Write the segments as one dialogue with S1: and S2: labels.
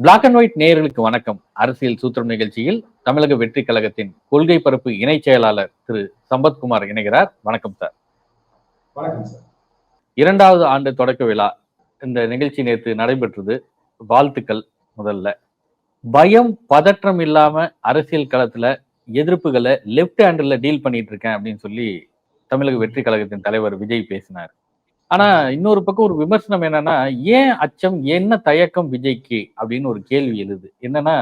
S1: Black and white நேயர்களுக்கு வணக்கம். அரசியல் சூத்திரம் நிகழ்ச்சியில் தமிழக வெற்றி கழகத்தின் கொள்கை பரப்பு இணை செயலாளர் திரு சம்பத்குமார் இணைகிறார். வணக்கம் சார்.
S2: வணக்கம் சார்.
S1: 2வது ஆண்டு தொடக்க விழா இந்த நிகழ்ச்சி நேற்று நடைபெற்றது. வாழ்த்துக்கள். முதல்ல பயம் பதற்றம் இல்லாம அரசியல் களத்துல எதிர்ப்புகளை லெப்ட் ஹேண்டில் டீல் பண்ணிட்டு இருக்கேன் அப்படின்னு சொல்லி தமிழக வெற்றி கழகத்தின் தலைவர் விஜய் பேசினார். ஆனா இன்னொரு பக்கம் ஒரு விமர்சனம் என்னன்னா, ஏன் அச்சம், என்ன தயக்கம் விஜய்க்கு அப்படின்னு ஒரு கேள்வி எழுது. என்னன்னா,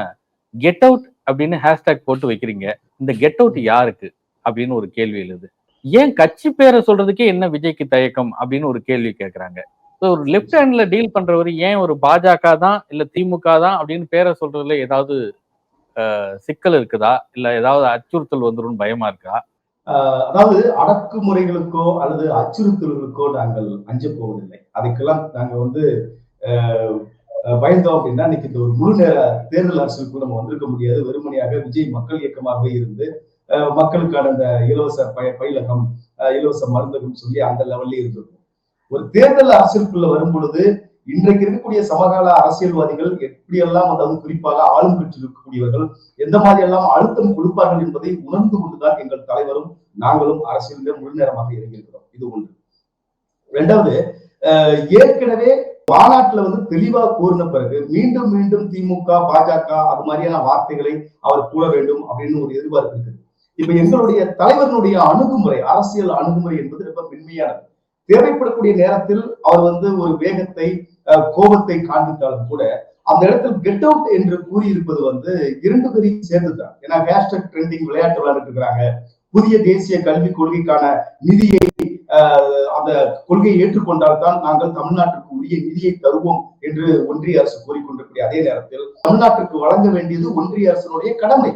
S1: கெட் அவுட் அப்படின்னு ஹேஷ்டேக் போட்டு வைக்கிறீங்க, இந்த கெட் அவுட் யாருக்கு அப்படின்னு ஒரு கேள்வி எழுது. ஏன் கட்சி பேரை சொல்றதுக்கே என்ன விஜய்க்கு தயக்கம் அப்படின்னு ஒரு கேள்வி கேட்கறாங்க. ஒரு லெப்ட் ஹேண்ட்ல டீல் பண்றவர் ஏன் ஒரு பாஜக தான் இல்ல திமுக தான் அப்படின்னு பேரை சொல்றதுல ஏதாவது சிக்கல் இருக்குதா, இல்ல ஏதாவது அச்சுறுத்தல் வந்துடும் பயமா இருக்கா?
S2: அதாவது அடக்குமுறைகளுக்கோ அல்லது அச்சுறுத்தல்களுக்கோ நாங்கள் அஞ்ச போவதில்லை. அதுக்கெல்லாம் நாங்க பயந்தோம் அப்படின்னா இன்னைக்கு இந்த ஒரு முழு நேர தேர்தல் அரசுக்கு நம்ம வந்திருக்க முடியாது. வெறுமனையாக விஜய் மக்கள் இயக்கமாகவே இருந்து மக்களுக்கான இந்த இலவச பயிலகம், இலவச மருந்தகம் சொல்லி அந்த லெவல்ல இருந்திருக்கும். ஒரு தேர்தல் அரசியலுக்குள்ள வரும் பொழுது இன்றைக்கு இருக்கக்கூடிய சமகால அரசியல்வாதிகள் எப்படியெல்லாம், அதாவது குறிப்பாக ஆளும் கட்சியில் இருக்கக்கூடியவர்கள் எந்த மாதிரி எல்லாம் அழுத்தம் கொடுப்பார்கள் என்பதை உணர்ந்து கொண்டுதான் எங்கள் தலைவரும் நாங்களும் அரசியலிலே முழு நேரமாக இறங்கியிருக்கிறோம். இது ஒன்று. இரண்டாவது, ஏற்கனவே மாநாட்டுல தெளிவாக கூறின பிறகு மீண்டும் மீண்டும் திமுக பாஜக அது மாதிரியான வார்த்தைகளை அவர் கூற வேண்டும் அப்படின்னு ஒரு எதிர்பார்ப்பு இருக்குது. இப்ப எங்களுடைய தலைவர்களுடைய அணுகுமுறை, அரசியல் அணுகுமுறை என்பது ரொம்ப மென்மையானது. தேவைப்படக்கூடிய நேரத்தில் அவர் ஒரு வேகத்தை, கோபத்தை காண்பித்தாலும் கூட அந்த இடத்தில் கெட் அவுட் என்று கூறியிருப்பது இரண்டு பேரையும் சேர்ந்துதான். ஏன்னா ஹேஷ்டாக் ட்ரெண்டிங் விளையாட்டு விளையாண்டு இருக்கிறாங்க. புதிய தேசிய கல்விக் கொள்கைக்கான நிதியை, அந்த கொள்கையை ஏற்றுக்கொண்டால்தான் நாங்கள் தமிழ்நாட்டிற்கு உரிய நிதியை தருவோம் என்று ஒன்றிய அரசு கூறிக்கொண்டிருக்கிற அதே நேரத்தில் தமிழ்நாட்டிற்கு வழங்க வேண்டியது ஒன்றிய அரசினுடைய கடமை.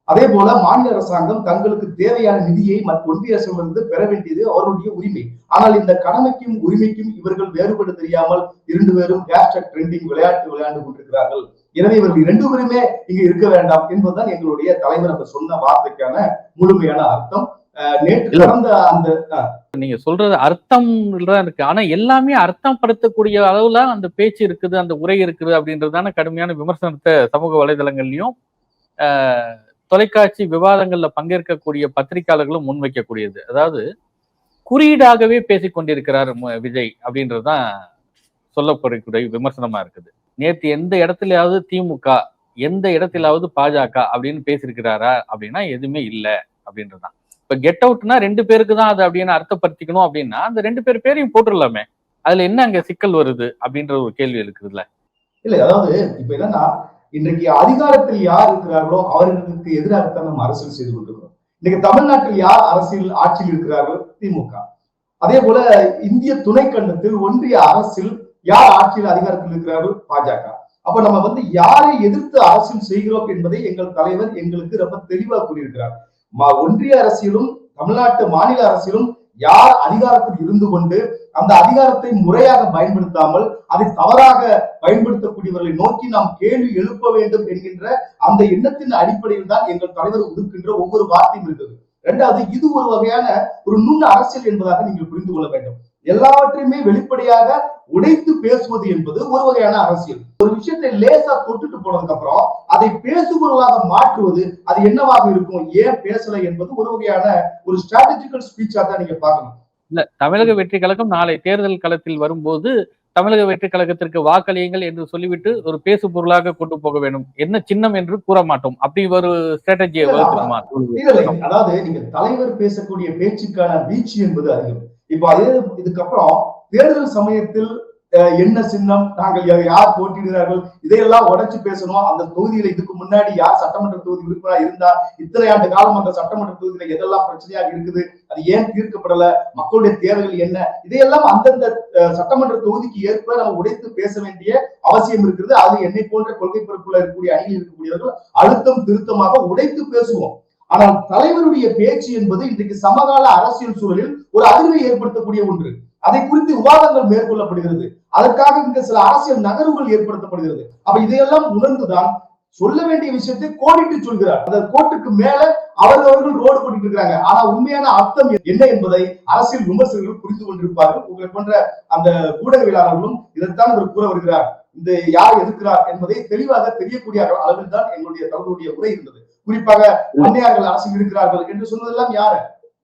S2: அதே போல மாநில அரசாங்கம் தங்களுக்கு தேவையான நிதியை ஒன்றிய அரசிடமிருந்து பெற வேண்டியது அவருடைய உரிமை. ஆனால் இந்த கடமைக்கும் உரிமைக்கும் இவர்கள் வேறுபடு தெரியாமல் இரண்டு பேரும் ஹேஷ்டாக் ட்ரெண்டிங் விளையாட்டு விளையாண்டு கொண்டிருக்கிறார்கள். எனவே இவர்கள் இரண்டு பேருமே இங்க இருக்க வேண்டாம் என்பதுதான் எங்களுடைய தலைவர் அந்த சொன்ன வார்த்தைக்கான முழுமையான அர்த்தம். நேற்று நடந்த அந்த
S1: நீங்க சொல்றது அர்த்தம் இருக்கு. ஆனா எல்லாமே அர்த்தம் படுத்தக்கூடிய அளவுல அந்த பேச்சு இருக்குது, அந்த உரை இருக்குது அப்படின்றதான கடுமையான விமர்சனத்தை சமூக வலைதளங்கள்லயும் தொலைக்காட்சி விவாதங்கள்ல பங்கேற்கக்கூடிய பத்திரிகையாளர்களும் முன்வைக்கக்கூடியது. அதாவது குறியீடாகவே பேசிக்கொண்டிருக்கிறார் விஜய் அப்படின்றதுதான் சொல்லப்படக்கூடிய விமர்சனமா இருக்குது. நேற்று எந்த இடத்துலயாவது திமுக, எந்த இடத்திலாவது பாஜக அப்படின்னு பேசியிருக்கிறாரா அப்படின்னா எதுவுமே இல்லை அப்படின்றதுதான். இப்ப கெட் அவுட்னா 2 பேருக்கு தான் அது அப்படின்னு அர்த்தப்படுத்திக்கணும் அப்படின்னா அந்த 2 பேர் பேரையும் போட்டுடலாமே. அதுல என்ன அங்க சிக்கல் வருது அப்படின்ற ஒரு கேள்வி இருக்குதுல்ல.
S2: இல்ல, அதாவது இப்ப என்னன்னா, இன்றைக்கு அதிகாரத்தில் யார் இருக்கிறார்களோ அவர்களுக்கு எதிராகத்தான் நம்ம அரசியல் செய்து கொண்டிருக்கிறோம். இன்னைக்கு தமிழ்நாட்டில் யார் அரசியல் ஆட்சியில் இருக்கிறார்கள்? திமுக. அதே போல இந்திய துணைக்கண்டத்தில் ஒன்றிய அரசில் யார் ஆட்சியில் அதிகாரத்தில் இருக்கிறார்கள்? பாஜக. அப்ப நம்ம யாரை எதிர்த்து அரசியல் செய்கிறோம் என்பதை எங்கள் தலைவர் எங்களுக்கு ரொம்ப தெளிவாக கூறியிருக்கிறார். ஒன்றிய அரசியலும் தமிழ்நாட்டு மாநில அரசியலும் யார் அதிகாரத்தில் இருந்து கொண்டு அந்த அதிகாரத்தை முறையாக பயன்படுத்தாமல் அதை தவறாக பயன்படுத்தக்கூடியவர்களை நோக்கி நாம் கேள்வி எழுப்ப வேண்டும் என்கின்ற அந்த எண்ணத்தின் அடிப்படையில் தான் எங்கள் தலைவர் ஒதுக்கின்ற ஒவ்வொரு வார்த்தையும் இருக்குது. இரண்டாவது, இது ஒரு வகையான ஒரு நுண் அரசியல் என்பதாக நீங்கள் புரிந்து கொள்ள வேண்டும். எல்லாவற்றையுமே வெளிப்படையாக உடைத்து பேசுவது என்பது ஒரு வகையான அரசியல். ஒரு விஷயத்தை லேசா தொட்டுட்டு போனதுக்கு அப்புறம் அதை பேசுபொருளாக மாற்றுவது அது என்னவாக இருக்கும், ஏன் பேசல என்பது ஒரு வகையான ஒரு ஸ்ட்ராட்டஜிக்கல் ஸ்பீச்சா தான் நீங்க பார்க்கணும்.
S1: இல்ல, தமிழக வெற்றி கழகம் நாளை தேர்தல் களத்தில் வரும்போது தமிழக வெற்றி கழகத்திற்கு வாக்களியுங்கள் என்று சொல்லிவிட்டு ஒரு பேசு பொருளாக கொண்டு போக வேண்டும். என்ன சின்னம் என்று கூற மாட்டோம், அப்படி ஒரு ஸ்ட்ராட்டஜியை வகுத்துக்குமா?
S2: அதாவது நீங்க தலைவர் பேசக்கூடிய பேச்சுக்கான வீச்சு என்பது அதிகம். இப்ப அதே இதுக்கப்புறம் தேர்தல் சமயத்தில் என்ன சின்னம், நாங்கள் யார் போட்டியிடுகிறார்கள், இதையெல்லாம் உடைச்சு பேசணும். அந்த தொகுதியில இதுக்கு முன்னாடி யார் சட்டமன்ற தொகுதி உறுப்பினராக இருந்தா, இத்தனை ஆண்டு காலம் அந்த சட்டமன்ற தொகுதியில எதெல்லாம் பிரச்சனையாக இருக்குது, அது ஏன் தீர்க்கப்படல, மக்களுடைய தேவைகள் என்ன, இதையெல்லாம் அந்தந்த சட்டமன்ற தொகுதிக்கு ஏற்ப நம்ம உடைத்து பேச வேண்டிய அவசியம் இருக்கிறது. அது என்னை போன்ற கொள்கை பொறுப்புல இருக்கக்கூடிய அணியில் இருக்கக்கூடியவர்கள் அழுத்தம் திருத்தமாக உடைத்து பேசுவோம். ஆனால் தலைவருடைய பேச்சு என்பது இன்றைக்கு சமகால அரசியல் சூழலில் ஒரு அதிர்வை ஏற்படுத்தக்கூடிய ஒன்று. அதை குறித்து விவாதங்கள் மேற்கொள்ளப்படுகிறது. அதற்காக இங்க சில அரசியல் நகர்வுகள் ஏற்படுத்தப்படுகிறது. அப்ப இதையெல்லாம் உணர்ந்துதான் சொல்ல வேண்டிய விஷயத்தை கோடிட்டு சொல்கிறார். அந்த கோட்டுக்கு மேல அவர்கள் ரோடு போட்டுட்டு இருக்காங்க. ஆனா உண்மையான அர்த்தம் என்ன என்பதை அரசியல் விமர்சகர்கள் புரிந்து கொண்டிருப்பார்கள். உங்களை போன்ற அந்த ஊடகவியலாளர்களும் இதைத்தான் இவர் கூற வருகிறார். இந்த யார் எதிர்க்கிறார் என்பதை தெளிவாக தெரியக்கூடிய அளவில் தான் எங்களுடைய தலைவருடைய உரை இருந்தது. குறிப்பாக பண்ணையார்கள் அரசில் இருக்கிறார்கள் என்று சொன்னதெல்லாம் யாரு?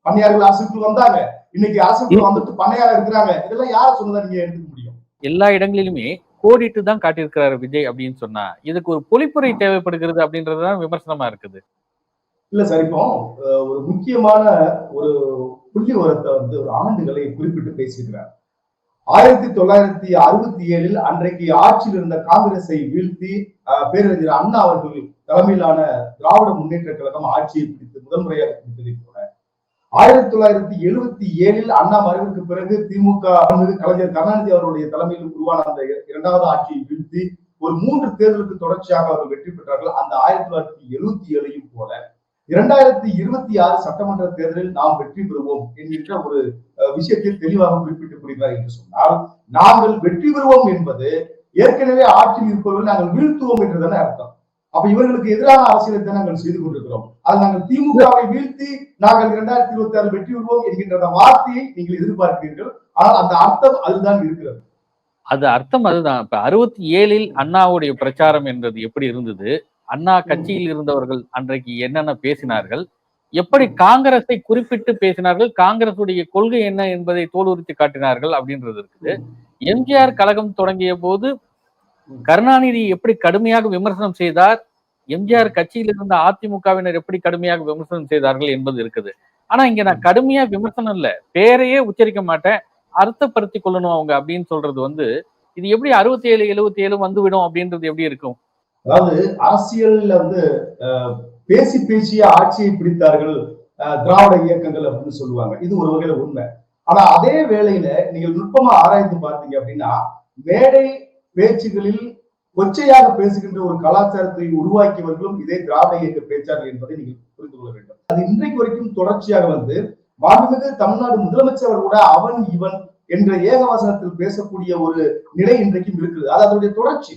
S2: பண்ணையார்கள் அரசுக்குள் வந்தாங்க, இன்னைக்கு அரசுக்குள் வந்துட்டு பண்ணையாரா இருக்கிறாங்க. இதெல்லாம் யார சொன்னதா நீங்க எடுத்துக்க முடியும்?
S1: எல்லா இடங்களிலுமே கோடிட்டு தான் காட்டியிருக்கிறாரு விஜய் அப்படின்னு சொன்னா இதுக்கு ஒரு பொழிப்புரை தேவைப்படுகிறது அப்படின்றதுதான் விமர்சனமா இருக்குது.
S2: இல்ல சார், இப்போ ஒரு முக்கியமான ஒரு புள்ளி உரத்தை வந்து ஒரு ஆண்டுகளை குறிப்பிட்டு பேசியிருக்கிறார். 1967 அன்றைக்கு ஆட்சியில் இருந்த காங்கிரஸை வீழ்த்தி பேரறிஞர் அண்ணா அவர்கள் தலைமையிலான திராவிட முன்னேற்ற கழகம் ஆட்சியை பிடித்து முதல் முறையாக பிடித்ததை போல 1977 அண்ணா மறைவுக்கு பிறகு திமுக கலைஞர் கருணாநிதி அவருடைய தலைமையில் உருவான அந்த இரண்டாவது ஆட்சியை வீழ்த்தி ஒரு 3 தேர்தலுக்கு தொடர்ச்சியாக அவர்கள் வெற்றி பெற்றார்கள். அந்த 1977 போல 2026 சட்டமன்ற தேர்தலில் நாம் வெற்றி பெறுவோம் என்கின்ற ஒரு விஷயத்தில் தெளிவாக குறிப்பிட்டு கூறுகிறார் என்று சொன்னால், நாங்கள் வெற்றி பெறுவோம் என்பது ஏற்கனவே ஆட்சியில் இருப்பவர்கள் நாங்கள் வீழ்த்துவோம் என்றுதானே அர்த்தம். அப்ப இவர்களுக்கு எதிரான அரசியலை தான் நாங்கள் செய்து கொண்டிருக்கிறோம். அது நாங்கள் திமுகவை வீழ்த்தி நாங்கள் 2026 வெற்றி பெறுவோம் என்கின்ற அந்த வார்த்தையை நீங்கள் எதிர்பார்க்கிறீர்கள். ஆனால் அந்த அர்த்தம் அதுதான் இருக்கிறது.
S1: அது அர்த்தம் அதுதான். இப்ப 67 அண்ணாவுடைய பிரச்சாரம் என்றது எப்படி இருந்தது, அண்ணா கட்சியில் இருந்தவர்கள் அன்றைக்கு என்னென்ன பேசினார்கள், எப்படி காங்கிரஸை குறிப்பிட்டு பேசினார்கள், காங்கிரசுடைய கொள்கை என்ன என்பதை தோலுரித்து காட்டினார்கள் அப்படின்றது இருக்குது. எம்ஜிஆர் கழகம் தொடங்கிய போது கருணாநிதி எப்படி கடுமையாக விமர்சனம் செய்தார், எம்ஜிஆர் கட்சியில் இருந்த அதிமுகவினர் எப்படி கடுமையாக விமர்சனம் செய்தார்கள் என்பது இருக்குது. ஆனா இங்க நான் கடுமையா விமர்சனம் இல்ல, பேரையே உச்சரிக்க மாட்டேன், அர்த்தப்படுத்தி கொள்ளணும் அவங்க அப்படின்னு சொல்றது வந்து இது எப்படி 67 77 வந்துவிடும் அப்படின்றது எப்படி இருக்கும்?
S2: அதாவது அரசியல்ல வந்து பேசி பேசிய ஆட்சியை பிடித்தார்கள் திராவிட இயக்கங்கள் அப்படின்னு சொல்லுவாங்க. இது ஒரு வகையில உண்மை. ஆனா அதே வேளையில நீங்கள் நுட்பமா ஆராய்ந்து பார்த்தீங்க அப்படின்னா, மேடை பேச்சுகளில் கொச்சையாக பேசுகின்ற ஒரு கலாச்சாரத்தை உருவாக்கியவர்களும் இதே திராவிட இயக்க பேச்சாளர்கள் என்பதை நீங்கள் புரிந்து கொள்ள வேண்டும். அது இன்றைக்கு வரைக்கும் தொடர்ச்சியாக வந்து மாண்புமிகு தமிழ்நாடு முதலமைச்சர் கூட அவன் இவன் என்ற ஏகவசனத்தில் பேசக்கூடிய ஒரு நிலை இன்றைக்கும் இருக்குது. அது அதனுடைய தொடர்ச்சி.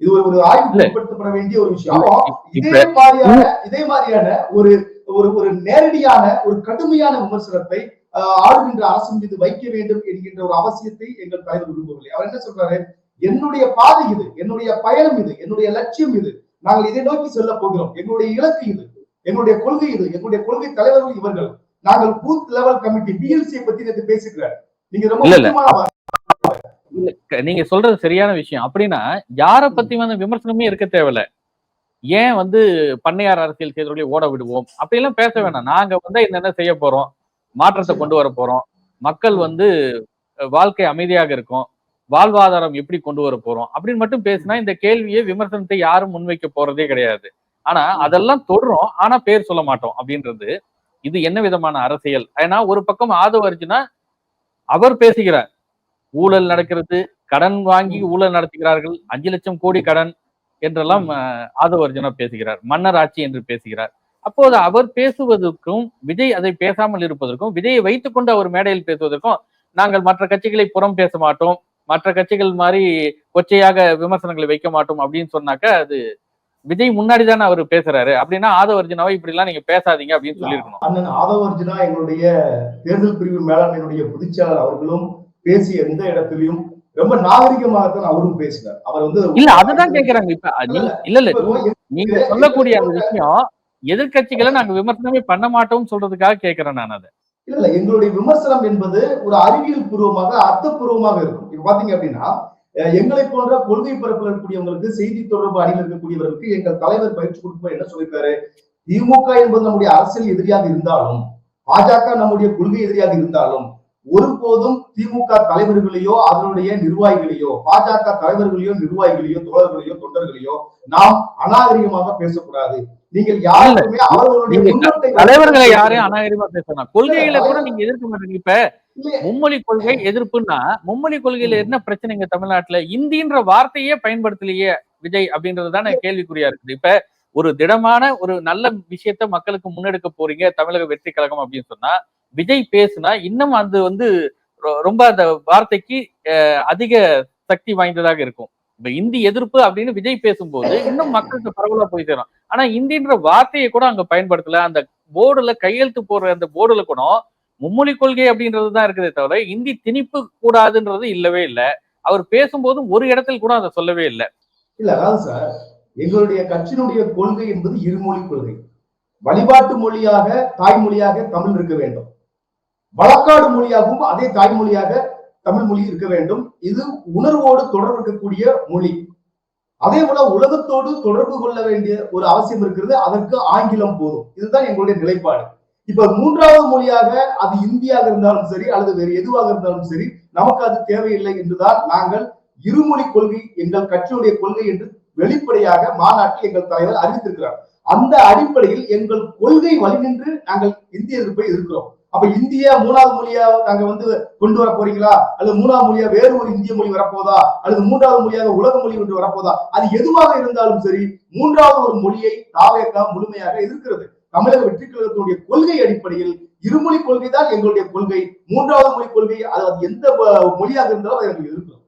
S2: இது ஒரு ஆய்வுக்கு உட்படுத்தப்பட வேண்டிய ஒரு விஷயம். இதே மாதிரியான ஒரு ஒரு நேரடியான ஒரு கடுமையான விமர்சனத்தை ஆளுகின்ற அரசு மீது வைக்க வேண்டும் என்கின்ற ஒரு அவசியத்தை எங்கள் தலைவர் விரும்பவில்லை. அவர் என்ன சொல்றாரு, என்னுடைய பாதை இது, என்னுடைய பயணம் இது, என்னுடைய லட்சியம் இது, நாங்கள் இதை நோக்கி செல்ல போகிறோம், எங்களுடைய இலக்கு இது, எங்களுடைய கொள்கை இது, எங்களுடைய கொள்கை தலைவர்கள் இவர்கள், நாங்கள் பூத் லெவல் கமிட்டி பிஎல்சியை பத்தி நேற்று பேசுகிறார். நீங்க ரொம்ப
S1: நீங்க சொல்றது சரியான விஷயம். அப்படின்னா யார பத்தி வந்து விமர்சனமே இருக்க தேவையில்ல. ஏன் வந்து பண்ணையார் அரசியல் செய்தவர்களை ஓட விடுவோம் அப்படி எல்லாம் பேச வேணாம். நாங்க வந்து என்னென்ன செய்ய போறோம், மாற்றத்தை கொண்டு வர போறோம், மக்கள் வந்து வாழ்க்கை அமைதியாக இருக்கும், வாழ்வாதாரம் எப்படி கொண்டு வர போறோம் அப்படின்னு மட்டும் பேசினா இந்த கேள்வியை விமர்சனத்தை யாரும் முன்வைக்க போறதே கிடையாது. ஆனா அதெல்லாம் தொடரும், ஆனா பேர் சொல்ல மாட்டோம் அப்படின்றது இது என்ன விதமான அரசியல்? ஏன்னா ஒரு பக்கம் ஆதவ அர்ஜுனா அவர் பேசுகிறார், ஊழல் நடக்கிறது, கடன் வாங்கி ஊழல் நடத்துகிறார்கள், 5 லட்சம் கோடி கடன் என்றெல்லாம் ஆதவ அர்ஜுனா பேசுகிறார், மன்னர் ஆட்சி என்று பேசுகிறார். அப்போது அவர் பேசுவதற்கும் விஜய் அதை பேசாமல் இருப்பதற்கும், விஜயை வைத்துக் கொண்டு அவர் மேடையில் பேசுவதற்கும், நாங்கள் மற்ற கட்சிகளை புறம் பேச மாட்டோம், மற்ற கட்சிகள் மாதிரி கொச்சையாக விமர்சனங்களை வைக்க மாட்டோம் அப்படின்னு சொன்னாக்க அது விஜய் முன்னாடி தானே அவர் பேசுறாரு. அப்படின்னா ஆதவ அர்ஜுனாவை இப்படி எல்லாம் நீங்க பேசாதீங்க அப்படின்னு சொல்லியிருக்கணும்.
S2: அண்ணன் ஆதவ அர்ஜுனா எங்களுடைய தேர்தல் பிரிவு மேலாண்மையினுடைய பொதுச்செயலாளர் அவர்களும் பேசிய எந்த இடத்திலையும் ரொம்ப நாகரிகமாகத்தான் அவரும் பேசினார். அவர் வந்து
S1: இல்ல அதுதான் கேட்கிறாங்க. இப்ப இல்ல நீங்க சொல்லக்கூடிய அந்த விஷயம் எதிர்கட்சிகளை நாங்க விமர்சனமே பண்ண மாட்டோம்னு சொல்றதுக்காக கேட்கிறேன் நான் அதை.
S2: இல்ல எங்களுடைய விமர்சனம் என்பது ஒரு அறிவியல் பூர்வமாக அர்த்தபூர்வமாக இருக்கும். இப்ப பாத்தீங்க அப்படின்னா எங்களை போன்ற கொள்கை பரப்பில் இருக்கக்கூடியவங்களுக்கு, செய்தி தொடர்பு அணியில் இருக்கக்கூடியவர்களுக்கு எங்கள் தலைவர் பயிற்சி கொடுக்கும்போது என்ன சொல்லியிருக்காரு, திமுக என்பது நம்முடைய அரசியல் எதிரியாக இருந்தாலும், பாஜக நம்முடைய கொள்கை எதிரியாக இருந்தாலும், ஒருபோதும் திமுக தலைவர்களையோ அதனுடைய நிர்வாகிகளையோ, பாஜக தலைவர்களையோ நிர்வாகிகளையோ தோழர்களையோ தொண்டர்களையோ நாம் அநாகரிகமாக பேசக்கூடாது. நீங்கள் யாருக்குமே அவர்களுடைய
S1: தலைவர்களை யாரையும் அநாகரிகமா பேசணும், கொள்கைகளை கூட நீங்க எதிர்க்க மாட்டீங்க. இப்ப மும்மொழி கொள்கை எதிர்ப்புன்னா மும்மொழி கொள்கையில என்ன பிரச்சனைங்க தமிழ்நாட்டுல? இந்தின்ற வார்த்தையே பயன்படுத்தலையே விஜய் அப்படின்றதுதானே கேள்விக்குறியா இருக்குது. இப்ப ஒரு திடமான ஒரு நல்ல விஷயத்த மக்களுக்கு முன்னெடுக்க போறீங்க தமிழக வெற்றி கழகம் அப்படின்னு சொன்னா, விஜய் பேசுனா இன்னும் அது வந்து ரொம்ப அந்த வார்த்தைக்கு அதிக சக்தி வாய்ந்ததாக இருக்கும். இப்ப இந்தி எதிர்ப்பு அப்படின்னு விஜய் பேசும்போது இன்னும் மக்களுக்கு பரவலா போய் சேரும். ஆனா இந்தின்ற வார்த்தையை கூட அங்க பயன்படுத்தல. அந்த போர்டுல கையெழுத்து போடுற அந்த போர்டுல கூட மும்மொழி கொள்கை அப்படின்றதுதான் இருக்குதே தவிர இந்தி திணிப்பு கூடாதுன்றது இல்லவே இல்லை. அவர் பேசும்போதும் ஒரு இடத்தில் கூட அதை சொல்லவே இல்லை.
S2: இல்ல அதாவது சார், எங்களுடைய கட்சியினுடைய கொள்கை என்பது இருமொழி கொள்கை. வழிபாட்டு மொழியாக தாய்மொழியாக தமிழ் இருக்க வேண்டும், வழக்காடு மொழியாகவும் அதே தாய்மொழியாக தமிழ் மொழி இருக்க வேண்டும். இது உணர்வோடு தொடர்பு இருக்கக்கூடிய மொழி. அதே போல உலகத்தோடு தொடர்பு கொள்ள வேண்டிய ஒரு அவசியம் இருக்கிறது, அதற்கு ஆங்கிலம் போதும். இதுதான் எங்களுடைய நிலைப்பாடு. இப்ப மூன்றாவது மொழியாக அது இந்தியாக இருந்தாலும் சரி அல்லது வேறு எதுவாக இருந்தாலும் சரி, நமக்கு அது தேவையில்லை என்றுதான் நாங்கள் இருமொழி கொள்கை எங்கள் கட்சியுடைய கொள்கை என்று வெளிப்படையாக மாநாட்டில் எங்கள் தலைவர் அறிவித்திருக்கிறார். அந்த அடிப்படையில் எங்கள் கொள்கை வழிநின்று நாங்கள் இந்திய எதிர்ப்பை எதிர்க்கிறோம். அப்ப இந்தியா மூணாவது மொழியா நாங்க வந்து கொண்டு வர போறீங்களா, அல்லது மூணாவது மொழியா வேறு ஒரு இந்திய மொழி வரப்போதா, அல்லது மூன்றாவது மொழியாக உலக மொழி ஒன்று வரப்போதா, அது எதுவாக இருந்தாலும் சரி மூன்றாவது ஒரு மொழியை தாவேகா முழுமையாக எதிர்க்கிறது. தமிழக வெற்றி கழகத்தினுடைய கொள்கை அடிப்படையில் இருமொழி கொள்கை தான் எங்களுடைய கொள்கை. மூன்றாவது மொழி கொள்கை அது எந்த மொழியாக இருந்தாலும் அதை எங்களுக்கு இருக்கிறோம்.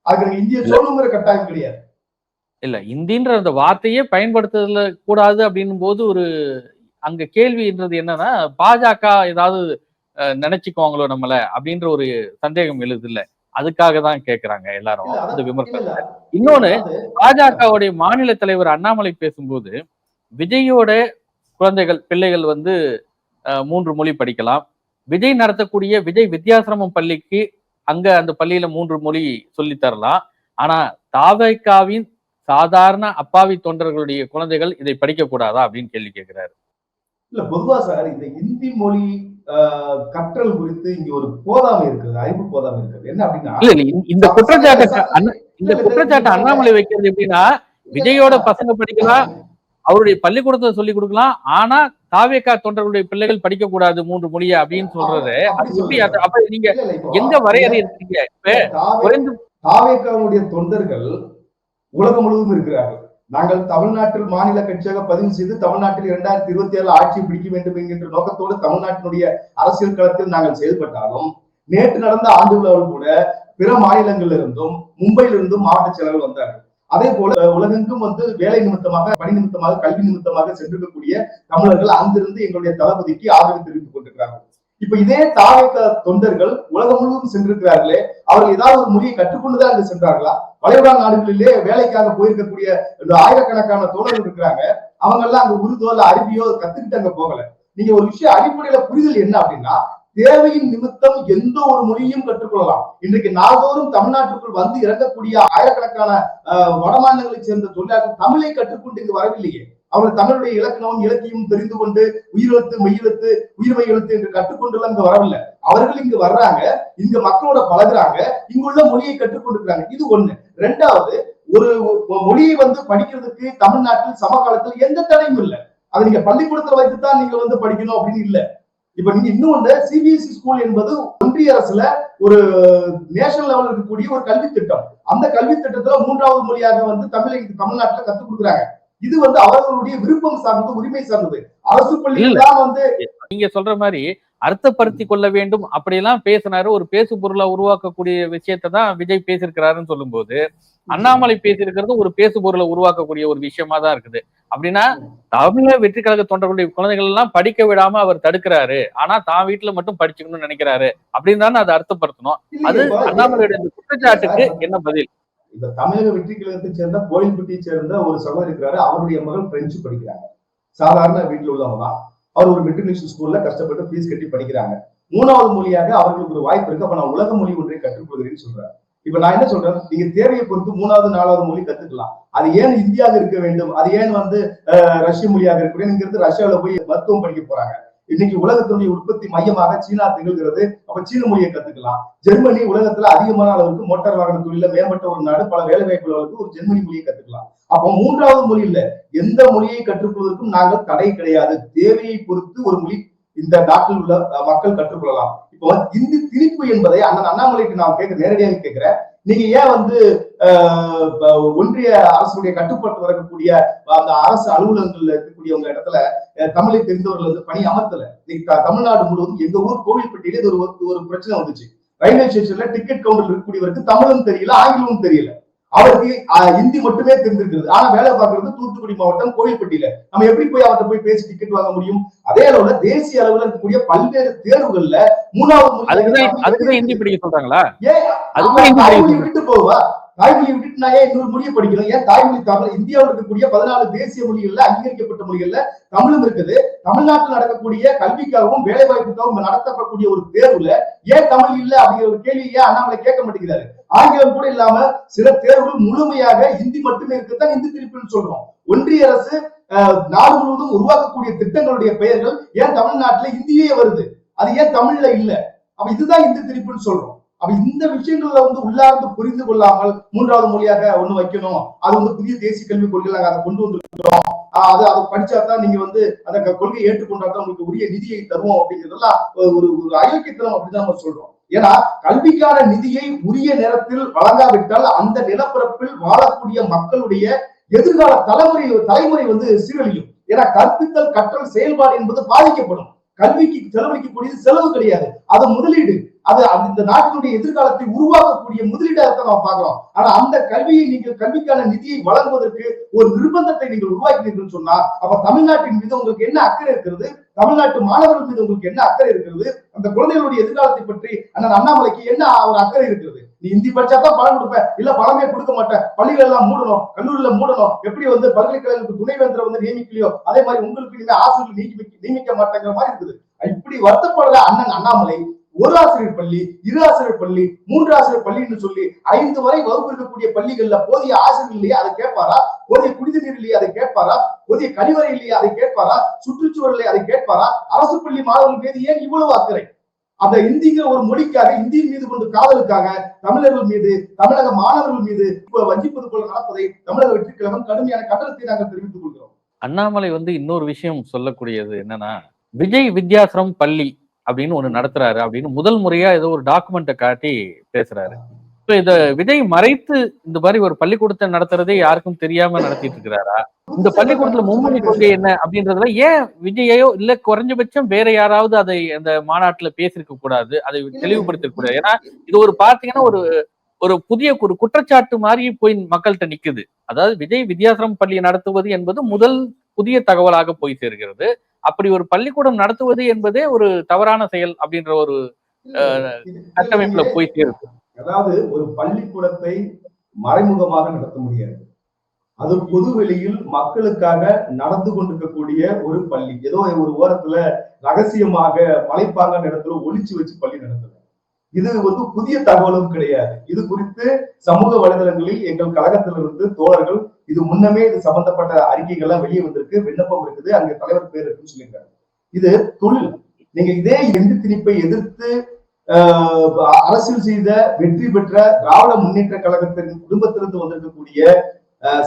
S2: அதுக்கு நீங்க இந்திய சொல்லணுங்கிற கட்டாயம் கிடையாது.
S1: இல்ல இந்தின்ற அந்த வார்த்தையே பயன்படுத்துதல கூடாது அப்படின்னும் போது ஒரு அங்க கேள்வின்றது என்னன்னா, பாஜக ஏதாவது நினைச்சுக்குவாங்களோ நம்மள அப்படின்ற ஒரு சந்தேகம் எழுது இல்ல. அதுக்காக தான் கேட்கிறாங்க எல்லாரும் இந்த விமர்சனத்தை. இன்னொன்னு, பாஜகவுடைய மாநில தலைவர் அண்ணாமலை பேசும்போது விஜயோட குழந்தைகள் பிள்ளைகள் வந்து 3 மொழி படிக்கலாம். விஜய் நடத்தக்கூடிய விஜய் வித்யாசிரமம் பள்ளிக்கு அங்க அந்த பள்ளியில 3 மொழி சொல்லி தரலாம். ஆனா தாவேகாவின் சாதாரண அப்பாவி தொண்டர்களுடைய குழந்தைகள் இதை படிக்க கூடாதா அப்படின்னு கேள்வி கேட்கிறாரு.
S2: இல்ல பொதுவா சார், இந்த இந்தி மொழி கற்றல் குறித்து இங்க ஒரு போதாமை இருக்குது, அறிவு போதாமை இருக்குது. என்ன அப்படின்னா,
S1: இந்த குற்றச்சாட்டை அண்ணாமலை வைக்கிறது எப்படின்னா, விஜயோட பசங்க படிக்கலாம், அவருடைய பள்ளிக்கூடத்தை சொல்லி கொடுக்கலாம், ஆனா தாவேகா தொண்டர்களுடைய பிள்ளைகள் படிக்க கூடாது 3 மொழியை அப்படின்னு சொல்றது அப்ப நீங்க எங்க வரையறை இருக்கீங்க?
S2: தாவேகாவுடைய தொண்டர்கள் உலகம் முழுவதும் இருக்கிறார்கள். நாங்கள் தமிழ்நாட்டில் மாநில கட்சியாக பதிவு செய்து தமிழ்நாட்டில் 2027 ஆட்சி பிடிக்க வேண்டும் என்கின்ற நோக்கத்தோடு தமிழ்நாட்டினுடைய அரசியல் களத்தில் நாங்கள் செயல்பட்டாலும், நேற்று நடந்த ஆண்டு விழாவில் கூட பிற மாநிலங்களில் இருந்தும் மும்பையிலிருந்தும் மாவட்ட செயலர்கள் வந்தார்கள். அதே போல உலகெங்கும் வந்து வேலை நிமித்தமாக, பணி நிமித்தமாக, கல்வி நிமித்தமாக சென்றிருக்கக்கூடிய தமிழர்கள் அங்கிருந்து எங்களுடைய தளபதிக்கு ஆதரவு தெரிவித்துக் கொண்டிருக்கிறார்கள். இப்ப இதே தாவேக தொண்டர்கள் உலகம் முழுவதும் சென்றிருக்கிறார்களே, அவர்கள் ஏதாவது ஒரு மொழியை கற்றுக்கொண்டுதான் அங்கு சென்றார்களா? வளைகுடா நாடுகளிலே வேலைக்காக போயிருக்கக்கூடிய ஆயிரக்கணக்கான தோழர்கள் இருக்கிறாங்க. அவங்க எல்லாம் அங்க உருதோ இல்ல அரபியோ கத்துக்கிட்டு அங்க போகல. நீங்க ஒரு விஷயம் அடிப்படையில புரிதல் என்ன அப்படின்னா, தேவையின் நிமித்தம் எந்த ஒரு மொழியும் கற்றுக்கொள்ளலாம். இன்றைக்கு நாள்தோறும் தமிழ்நாட்டுக்குள் வந்து இறங்கக்கூடிய ஆயிரக்கணக்கான வடமாநிலங்களைச் சேர்ந்த தொழிலாளர்கள் தமிழை கற்றுக்கொண்டு இங்கு வரவில்லையே. அவர்கள் தமிழுடைய இலக்கணமும் இலக்கியமும் தெரிந்து கொண்டு உயிரெழுத்து மெய்யெழுத்து உயிர்மை எழுத்து என்று கற்றுக்கொண்டு இங்க வரவில்லை. அவர்கள் இங்கு வர்றாங்க, இங்க மக்களோட பழகுறாங்க, இங்குள்ள மொழியை கற்றுக்கொண்டிருக்கிறாங்க. இது ஒண்ணு. ரெண்டாவது, ஒரு மொழியை வந்து படிக்கிறதுக்கு தமிழ்நாட்டில் சமகாலத்தில் எந்த தடையும் இல்லை. அதை நீங்க பள்ளிக்கூடத்துல வைத்துதான் நீங்க வந்து படிக்கணும் அப்படின்னு இல்லை. இப்ப நீங்க இன்னொன்று, சிபிஎஸ்இ ஸ்கூல் என்பது ஒன்றிய அரசுல ஒரு நேஷனல் லெவல் இருக்கக்கூடிய ஒரு கல்வி திட்டம். அந்த கல்வி திட்டத்துல 3வது மொழியாக வந்து தமிழ்நாட்டுல கத்துக் கொடுக்குறாங்க. இது வந்து அவர்களுடைய விருப்பம் சார்ந்தது, உரிமை சார்ந்தது. அரசு பள்ளியில்தான் வந்து
S1: நீங்க சொல்ற மாதிரி அர்த்தப்படுத்தி கொள்ள வேண்டும் அப்படியெல்லாம் பேசினாரு. ஒரு பேசு பொருளா உருவாக்கக்கூடிய விஷயத்தை தான் விஜய் பேசியிருக்கிறாருன்னு சொல்லும் போது, அண்ணாமலை பேசியிருக்கிறது ஒரு பேசு பொருளை உருவாக்கக்கூடிய ஒரு விஷயமா தான் இருக்குது. அப்படின்னா தமிழக வெற்றி கழக தொண்டர்களுடைய குழந்தைகள் எல்லாம் படிக்க விடாம அவர் தடுக்கிறாரு, ஆனா தான் வீட்டுல மட்டும் படிச்சுக்கணும்னு நினைக்கிறாரு அப்படின்னு தானே அதை அர்த்தப்படுத்தணும். அது அண்ணாமலையுடைய குற்றச்சாட்டுக்கு என்ன பதில்?
S2: இந்த தமிழக வெற்றி கழகத்தை சேர்ந்த கோயில்பட்டியை சேர்ந்த ஒரு சகோதரி இருக்கிறாரு. அவருடைய மகள் பிரெஞ்சு படிக்கிறாங்க. சாதாரண வீட்டுல உள்ளவங்க தான். அவர் ஒரு மெட்ரிகுலேஷன் ஸ்கூல்ல கஷ்டப்பட்டு ஃபீஸ் கட்டி படிக்கிறாங்க. 3வது மொழியாக அவர்களுக்கு ஒரு வாய்ப்பு இருக்கு. அப்ப நான் உலக மொழி ஒன்றை கற்றுக்கொள்கிறேன்னு சொல்றேன். இப்ப நான் என்ன சொல்றேன், நீங்க தேவையை பொறுத்து 3வது 4வது மொழி கத்துக்கலாம். அது ஏன் இந்தியாவில் இருக்க வேண்டும், அது ஏன் வந்து ரஷ்ய மொழியாக இருக்கு? ரஷ்யாவில போய் மருத்துவம் படிக்க போறாங்க. இன்னைக்கு உலகத்தினுடைய உற்பத்தி மையமாக சீனா திகழ்கிறது. அப்ப சீன மொழியை கத்துக்கலாம். ஜெர்மனி உலகத்துல அதிகமான அளவுக்கு மோட்டார் வாகன தொழில மேம்பட்ட ஒரு நாடு, பல வேலை வாய்ப்புகளுக்கு ஒரு ஜெர்மனி மொழியை கத்துக்கலாம். அப்போ 3வது மொழி இல்ல, எந்த மொழியை கற்றுக்கொள்வதற்கும் நாங்கள் தடை கிடையாது. தேவையை பொறுத்து ஒரு மொழி இந்த நாட்டில் உள்ள மக்கள் கற்றுக்கொள்ளலாம். இப்போ இந்தி திணிப்பு என்பதை அண்ணாமலைக்கு நான் நேரடியாக கேட்கிறேன். நீங்க ஏன் வந்து ஒன்றிய அரசுடைய கட்டுப்பாட்டு வரக்கூடிய அந்த அரசு அலுவலகங்கள்ல இருக்கக்கூடியவங்க இடத்துல தமிழை தெரிந்தவர்கள் வந்து பணி அமர்த்தல? தமிழ்நாடு முழுவதும் எங்க ஊர் கோவில்பட்டியில இது ஒரு பிரச்சனை வந்துச்சு. ரயில்வே ஸ்டேஷன்ல டிக்கெட் கவுண்டர் இருக்கக்கூடியவருக்கு தமிழும் தெரியல, ஆங்கிலமும் தெரியல. அவருக்கு ஹிந்தி மட்டுமே தெரிஞ்சிருக்கிறது. ஆனா வேலை பார்க்கறது தூத்துக்குடி மாவட்டம் கோவில்பட்டியில. நம்ம எப்படி போய் அவர்கிட்ட போய் பேசி டிக்கெட் வாங்க முடியும்? அதே அளவுல தேசிய அளவுல இருக்கக்கூடிய பல்வேறு தேர்வுகள்ல 3வது
S1: ஹிந்தி படிக்க சொல்றாங்களா?
S2: ஏன் தாய்மொழி விட்டு போவா? தாய்மொழி விட்டுட்டு நான் ஏன் இன்னொரு மொழியை படிக்கணும்? ஏன் தாய்மொழி தமிழ்? இந்தியாவில் இருக்கக்கூடிய 14 தேசிய மொழிகள்ல அங்கீகரிக்கப்பட்ட மொழிகள்ல தமிழும் இருக்குது. தமிழ்நாட்டில் நடக்கக்கூடிய கல்விக்காகவும் வேலை வாய்ப்புக்காகவும் நடத்தப்படக்கூடிய ஒரு தேர்வுல ஏன் தமிழ் இல்ல அப்படிங்கிற ஒரு கேள்வியை அண்ணாமலை கேட்க மாட்டேங்கிறாரு. ஆங்கிலம் கூட இல்லாம சில தேர்வுகள் முழுமையாக இந்தி மட்டுமே இருக்குதான் இந்தி திருப்பின்னு சொல்றோம். ஒன்றிய அரசு நாடு முழுவதும் உருவாக்கக்கூடிய திட்டங்களுடைய பெயர்கள் ஏன் தமிழ்நாட்டுல இந்தியே வருது? அது ஏன் தமிழ்ல இல்ல? அப்ப இதுதான் இந்தி திருப்புன்னு சொல்றோம். அப்ப இந்த விஷயங்கள்ல உள்ளார்ந்து புரிந்து கொள்ளாமல் 3வது மொழியாக ஒண்ணு வைக்கணும், அது புதிய தேசிய கல்விக் கொள்கையில அதை கொண்டு வந்துருக்கிறோம், அதை படிச்சாதான் நீங்க அந்த கொள்கையை ஏற்றுக்கொண்டாதான் உங்களுக்கு உரிய நிதியை தருவோம் அப்படிங்கிறதெல்லாம் ஒரு அயோக்கியத்தனம் அப்படிதான் நம்ம சொல்றோம். ஏன்னா கல்விக்கான நிதியை உரிய நேரத்தில் வழங்காவிட்டால் அந்த நிலப்பரப்பில் வாழக்கூடிய மக்களுடைய எதிர்கால தலைமுறை சீரழியும். ஏன்னா கற்பித்தல் கற்றல் செயல்பாடு என்பது பாதிக்கப்படும். கல்விக்கு செலவழிக்கக்கூடியது செலவு கிடையாது, அது முதலீடு. அது இந்த நாட்டினுடைய எதிர்காலத்தை உருவாக்கக்கூடிய முதலீடாக நம்ம பார்க்கிறோம். ஆனா அந்த கல்வியை நீங்கள் கல்விக்கான நிதியை வழங்குவதற்கு ஒரு நிர்பந்தத்தை நீங்கள் உருவாக்கினீர்கள் சொன்னா அப்ப தமிழ்நாட்டின் மீது உங்களுக்கு என்ன அக்கறை இருக்கிறது? தமிழ்நாட்டு மாணவர்கள் மீது உங்களுக்கு என்ன அக்கறை இருக்கிறது? அந்த குழந்தைகளுடைய எதிர்காலத்தை பற்றி அண்ணன் அண்ணாமலைக்கு என்ன ஒரு அக்கறை இருக்கிறது? நீ ஹிந்தி படிச்சாதான் பணம் கொடுப்ப, இல்ல பணமே கொடுக்க மாட்டேன், பள்ளிகள் எல்லாம் மூடணும், கல்லூரியில மூடணும், எப்படி பல்கலைக்கழகத்துக்கு துணைவேந்தரை நியமிக்கலையோ அதே மாதிரி உங்களுக்கு இனிமே ஆசிரியர்கள் நியமிக்க மாட்டேங்கிற மாதிரி இருக்குது. இப்படி வருத்தப்படுற அண்ணன் அண்ணாமலை ஒரு ஆசிரியர் பள்ளி, 2 ஆசிரியர் பள்ளி, 3 ஆசிரியர் பள்ளின்னு சொல்லி 5 வரை வகுப்பு இருக்கக்கூடிய பள்ளிகள்ல போதிய ஆசிரியர் இல்லையா அதை கேட்பாரா? போதிய குடிநீர் இல்லையா அதை கேட்பாரா? போதிய கழிவறை இல்லையா அதை கேட்பாரா? சுற்றுச்சூழல் இல்லையா அதை கேட்பாரா? அரசு பள்ளி மாணவர்கள் மீது ஏன் இவ்வளவு அக்கறை? அந்த இந்திங்கிற ஒரு மொழிக்காக, இந்தியின் மீது கொண்டு காதலுக்காக தமிழர்கள் மீது, தமிழக மாணவர்கள் மீது வஞ்சிப்பது போல நடப்பதை தமிழக வெற்றி கழகம் கடுமையான கண்டனத்தை நாங்கள் தெரிவித்துக் கொள்கிறோம்.
S1: அண்ணாமலை இன்னொரு விஷயம் சொல்லக்கூடியது என்னன்னா, விஜய் வித்யாசிரம் பள்ளி அப்படின்னு ஒண்ணு நடத்துறாரு அப்படின்னு முதல் முறையா ஏதோ ஒரு டாக்குமெண்ட்டை காட்டி பேசுறாரு. இத விஜய் மறைத்து இந்த மாதிரி ஒரு பள்ளிக்கூடத்தை நடத்துறதே யாருக்கும் தெரியாம நடத்திட்டு இருக்கிறாரா? இந்த பள்ளிக்கூடத்துல மும்மொழி கொள்கை என்ன அப்படின்றதுல ஏன் விஜயோ இல்ல குறைஞ்சபட்சம் வேற யாராவது அதை அந்த மாநாட்டுல பேசிருக்க கூடாது, அதை தெளிவுபடுத்த கூடாது? ஏன்னா இது பாத்தீங்கன்னா ஒரு புதிய ஒரு குற்றச்சாட்டு மாதிரி போய் மக்கள்கிட்ட நிக்குது. அதாவது விஜய் வித்யாசிரம் பள்ளியை நடத்துவது என்பது முதல் புதிய தகவலாக போய் சேர்கிறது. அப்படி ஒரு பள்ளிக்கூடம் நடத்துவது என்பதே ஒரு தவறான செயல் அப்படின்ற ஒரு கட்டமைப்புல போய் சேருது.
S2: அதாவது ஒரு பள்ளிக்கூடத்தை மறைமுகமாக நடத்த முடியாது. அது பொது வெளியில் மக்களுக்காக நடந்து கொண்டிருக்கக்கூடிய ஒரு பள்ளி. ஏதோ ஒரு ஓரத்துல ரகசியமாக மலைப்பாங்கான இடத்துல ஒளிச்சு வச்சு பள்ளி நடத்துது. இது புதிய தகவலும் கிடையாது. இது குறித்து சமூக வலைதளங்களில் எங்கள் கழகத்திலிருந்து தோழர்கள் இது முன்னமே இது சம்பந்தப்பட்ட அறிக்கைகள்லாம் வெளியே வந்திருக்கு, விண்ணப்பம் இருக்குது, அங்க தலைவர் பேர் இருக்குன்னு சொல்லியிருக்காங்க. இது தொழில். நீங்க இதே இந்தி திணிப்பை எதிர்த்து அரசியல் செய்த வெற்றி பெற்ற திராவிட முன்னேற்ற கழகத்தின் குடும்பத்திலிருந்து வந்திருக்கக்கூடிய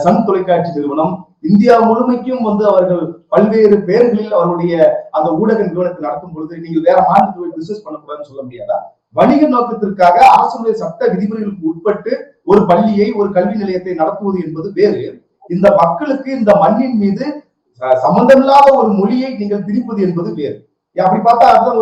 S2: சன் தொலைக்காட்சி நிறுவனம் இந்தியா முழுமைக்கும் அவர்கள் பல்வேறு பெயர்களில் அவருடைய அந்த ஊடக நிறுவனத்தை நடத்தும் பொழுது நீங்கள் வேற மாநிலத்தில் பிசினஸ் பண்ணக்கூடாதுன்னு சொல்ல முடியாதா? வணிக நோக்கத்திற்காக அரசுடைய சட்ட விதிமுறைகளுக்கு உட்பட்டு ஒரு பள்ளியை, ஒரு கல்வி நிலையத்தை நடத்துவது என்பது வேறு. இந்த மக்களுக்கு இந்த மண்ணின் மீது சம்பந்தமில்லாத ஒரு மொழியை நீங்கள் திணிப்பது என்பது வேறு. அப்படி பார்த்தா அதுதான்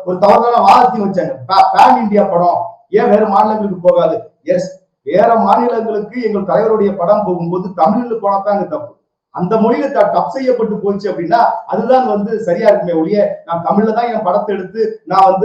S2: ஒரு தவறான வாதத்தையும் வச்சாங்க. பேன் இந்தியா படம் ஏன் வேற மாநிலங்களுக்கு போகாது? எஸ், வேற மாநிலங்களுக்கு எங்கள் தலைவருடைய படம் போகும்போது தமிழ்ல போனாதான் அங்க தப்பு. அந்த மொழியில டப் செய்யப்பட்டு போச்சு அப்படின்னா அதுதான் சரியா இருக்குமே ஒழிய, நான் தமிழ்ல தான் என் படத்தை எடுத்து நான்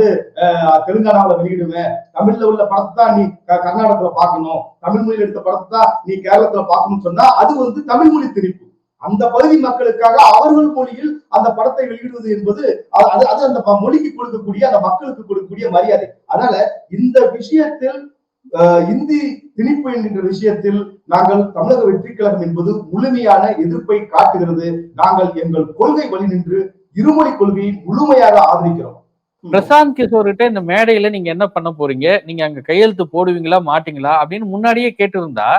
S2: தெலுங்கானாவில வெளியிடுவேன், தமிழ்ல உள்ள படத்தை தான் நீ கர்நாடகத்துல பார்க்கணும், தமிழ் மொழியில எடுத்த படத்தை தான் நீ கேரளத்துல பார்க்கணும்னு சொன்னா அது தமிழ் மொழி திணிப்பு. அந்த பகுதி மக்களுக்காக அவர்கள் மொழியில் அந்த படத்தை வெளியிடுவது என்பது அது அந்த மொழிக்கு கொடுக்கக்கூடிய, அந்த மக்களுக்கு கொடுக்கக்கூடிய மரியாதை. அதனால இந்த விஷயத்தில் இந்தி திணிப்பு என்கின்ற விஷயத்தில் நாங்கள் தமிழக வெற்றி கழகம் என்பது முழுமையான எதிர்ப்பை காட்டுகிறது. நாங்கள் எங்கள் கொள்கை வழி நின்று இருமொழி கொள்கையை முழுமையாக ஆதரிக்கிறோம்.
S1: பிரசாந்த் கிஷோர் கிட்ட இந்த மேடையில நீங்க என்ன பண்ண போறீங்க, நீங்க அங்க கையெழுத்து போடுவீங்களா மாட்டீங்களா அப்படின்னு முன்னாடியே கேட்டிருந்தா,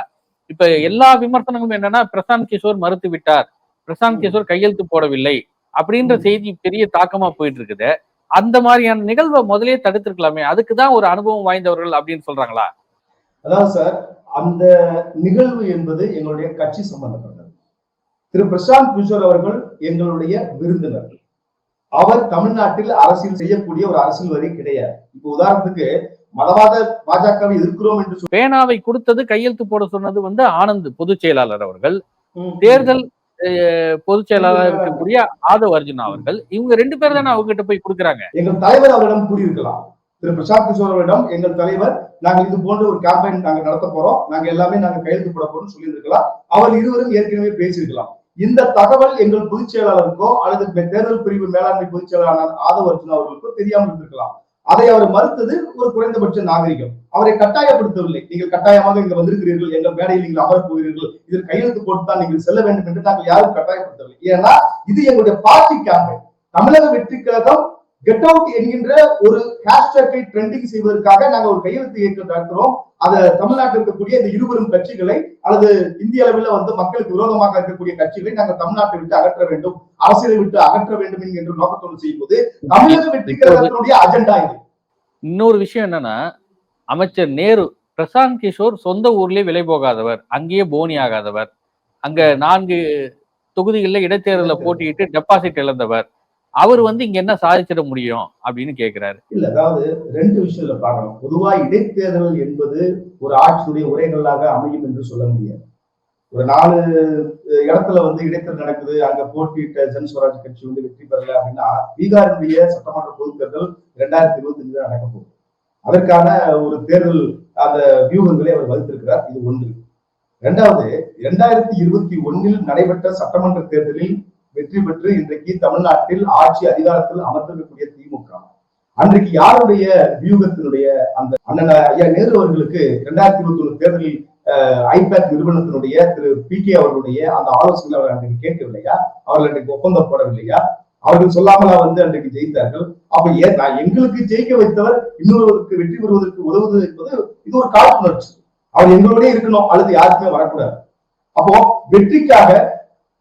S1: இப்ப எல்லா விமர்சனங்களும் என்னன்னா பிரசாந்த் கிஷோர் மறுத்து விட்டார், பிரசாந்த் கிஷோர் கையெழுத்து போடவில்லை அப்படின்ற செய்தி பெரிய தாக்கமா போயிட்டு இருக்குது. அந்த மாதிரியான நிகழ்வை முதலே தடுத்திருக்கலாமே, அதுக்குதான் ஒரு அனுபவம் வாய்ந்தவர்கள் அப்படின்னு சொல்றாங்களா?
S2: அதான் சார், அந்த நிகழ்வு என்பது எங்களுடைய கட்சி சம்பந்தப்பட்டது. திரு பிரசாந்த் கிஷோர் அவர்கள் எங்களுடைய விருந்தினர். அவர் தமிழ்நாட்டில் அரசியல் செய்யக்கூடிய ஒரு அரசியல்வாதி கிடையாது. இப்ப உதாரணத்துக்கு மதவாத பாஜகவை எதிர்க்கிறோம் என்று
S1: பேனாவை கொடுத்தது கையெழுத்து போட சொன்னது ஆனந்த் பொதுச் செயலாளர் அவர்கள், தேர்தல் பொதுச் செயலாளர் இருக்கக்கூடிய ஆதவ் அர்ஜுனா அவர்கள். இவங்க 2 பேர் தானே அவங்க கிட்ட போய் கொடுக்குறாங்க.
S2: எங்கள் தலைவர் அவரிடம் கூறியிருக்கலாம். திரு பிரசாந்த் கிஷோர் அவரிடம் எங்கள் தலைவர் நாங்கள் இது போன்ற ஒரு கேம்பெயின் நாங்க நடத்த போறோம், நாங்க எல்லாமே நாங்க கையெழுத்து போட போறோம்னு சொல்லியிருக்கலாம். அவர் இருவரும் ஏற்கனவே பேசியிருக்கலாம். இந்த தகவல் எங்கள் பொதுச் செயலாளருக்கோ அல்லது தேர்தல் பிரிவு மேலாண்மை பொதுச் செயலாளர் ஆதவ் அர்ஜுனா அவர்களுக்கோ தெரியாமல் இருந்திருக்கலாம். அதை அவர் மறுத்தது ஒரு குறைந்தபட்ச நாகரிகம். அவரை கட்டாயப்படுத்தவில்லை. நீங்கள் கட்டாயமாக இங்க வந்திருக்கிறீர்கள், எங்கள் மேடையில் நீங்கள் அமரப் போகிறீர்கள், இதில் கையெழுத்து போட்டுத்தான் நீங்கள் செல்ல வேண்டும் என்று நாங்கள் யாரும் கட்டாயப்படுத்தவில்லை. ஏன்னா இது எங்களுடைய பார்ட்டிக்காக, தமிழக வெற்றி கழகம் கெட் அவுட் என்கின்ற ஒரு ஹேஷ்டேக்கை ட்ரெண்டிங் செய்வதற்காக நாங்கள் ஒரு கையெழுத்து இயக்கம் நடத்துறோம். அதை தமிழ்நாட்டில் இருக்கக்கூடிய இந்த இருவரும் கட்சிகளை அல்லது இந்திய அளவில் வந்து மக்களுக்கு விரோதமாக இருக்கக்கூடிய கட்சிகளை நாங்கள் தமிழ்நாட்டை விட்டு அகற்ற வேண்டும், அரசியலை விட்டு அகற்ற வேண்டும் என்கின்ற நோக்கத்தோடு செய்யும்போது தமிழக வெற்றி கழகத்தினுடைய அஜெண்டா இது.
S1: இன்னொரு விஷயம் என்னன்னா, அமைச்சர் நேரு பிரசாந்த் கிஷோர் சொந்த ஊர்லயே விலை போகாதவர், அங்கேயே போனி ஆகாதவர், அங்க 4 தொகுதிகளில் இடைத்தேர்தலில் போட்டியிட்டு டெபாசிட் இழந்தவர், அவர் வந்து இங்க என்ன சாதிச்சிட முடியும் அப்படின்னு கேட்கிறாரு.
S2: இல்ல, அதாவது 2 விஷயத்துல பார்க்கணும். பொதுவா இடைத்தேர்தல் என்பது ஒரு ஆட்சியுடைய உரைகளாக அமையும் என்று சொல்ல முடியாது. ஒரு 4 இடத்துல வந்து இடைத்தேர்தல் நடக்குது, அங்க போட்டியிட்ட ஜன்ஸ்வராஜ் கட்சி வந்து வெற்றி பெறல அப்படின்னா பீகாருடைய சட்டமன்ற பொதுத் தேர்தல் 2025 தான் நடக்க போகுது. அதற்கான ஒரு தேர்தல் அந்த வியூகங்களை அவர் வகுத்திருக்கிறார். இது ஒன்று. 2வது, 2021 நடைபெற்ற சட்டமன்ற தேர்தலில் வெற்றி பெற்று இன்றைக்கு தமிழ்நாட்டில் ஆட்சி அதிகாரத்தில் அமர்ந்திருக்கக்கூடிய திமுக அன்றைக்கு யாருடைய வியூகத்தினுடைய அந்த அண்ணன் ஐயா நேரு அவர்களுக்கு 2021 தேர்தலில் ஐபேக் நிறுவனத்தினுடைய திரு PK அவர்களுடைய அந்த ஆலோசனை அவர் அன்றைக்கு கேட்கவில்லையா? அவர்கள் அன்றைக்கு ஒப்பந்தம் போடவில்லையா? அவர்கள் சொல்லாமலா வந்து அன்றைக்கு ஜெயித்தார்கள்? அப்ப எங்களுக்கு ஜெயிக்க வைத்தவர் இன்னொருவருக்கு வெற்றி பெறுவதற்கு உதவுவது என்பது இது ஒரு காழ்ப்புணர்ச்சி. அவர் எங்களோட இருக்கணும் அல்லது யாருக்குமே வரக்கூடாது. அப்போ வெற்றிக்காக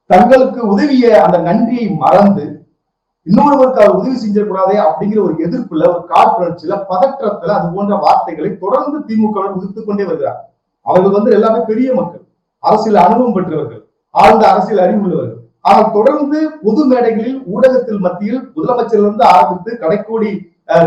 S2: தங்களுக்கு உதவிய அந்த நன்றியை மறந்து இன்னொருவருக்கு அவர் உதவி செஞ்சிடக்கூடாதே அப்படிங்கிற ஒரு எதிர்ப்புல, ஒரு காழ்ப்புணர்ச்சியில, பதற்றத்துல அது போன்ற வார்த்தைகளை தொடர்ந்து திமுக உதிர்த்துக் கொண்டே வருகிறார். அவர்கள் வந்து எல்லாமே பெரிய மக்கள், அரசியல் அனுபவம் பெற்றவர்கள், ஆழ்ந்த அரசியல் அறிவு உள்ளவர்கள். ஆனால் தொடர்ந்து பொது மேடைகளில் ஊடகத்தில் மத்தியில் முதலமைச்சரிலிருந்து ஆரம்பித்து கடைக்கோடி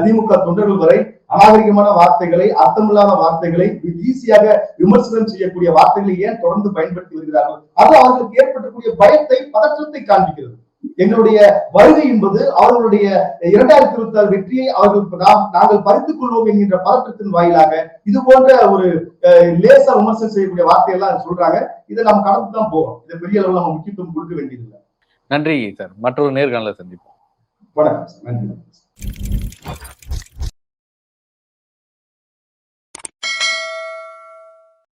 S2: திமுக தொண்டர்கள் வரை அநாகரிகமான வார்த்தைகளை, அர்த்தமில்லாத வார்த்தைகளை, ஈஸியாக விமர்சனம் செய்யக்கூடிய வார்த்தைகளை ஏன் தொடர்ந்து பயன்படுத்தி வருகிறார்கள்? அது அவர்களுக்கு ஏற்பட்டக்கூடிய பயத்தை, பதற்றத்தை காண்பிக்கிறது. எங்களுடைய வருகை என்பது அவர்களுடைய 2026 வெற்றியை நாங்கள் பறித்துக் கொள்வோம் என்கின்ற பதற்றத்தின் வாயிலாக இது போன்ற ஒரு லேசா விமர்சனம் செய்யக்கூடிய வார்த்தையெல்லாம் சொல்றாங்க. இதை நாம் கடந்து தான் போறோம். இதை பெரிய அளவில் நம்ம முக்கியத்துவம் கொடுக்க வேண்டியதில்லை.
S1: நன்றி சார். மற்றொரு நேர்காணல சந்திப்போம்.
S2: வணக்கம். நன்றி.